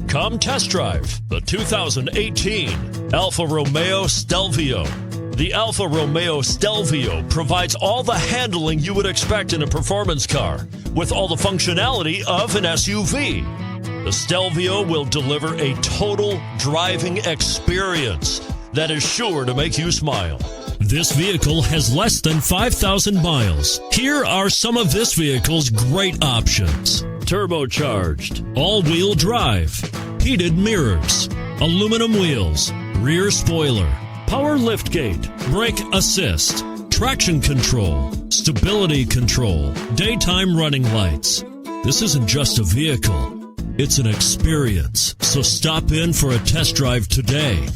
Come test drive the 2018 Alfa Romeo Stelvio. The Alfa Romeo Stelvio provides all the handling you would expect in a performance car with all the functionality of an SUV. The Stelvio will deliver a total driving experience that is sure to make you smile. This vehicle has less than 5,000 miles. Here are some of this vehicle's great options: turbocharged, all-wheel drive, heated mirrors, aluminum wheels, rear spoiler, power liftgate, brake assist, traction control, stability control, daytime running lights. This isn't just a vehicle, it's an experience. So stop in for a test drive today.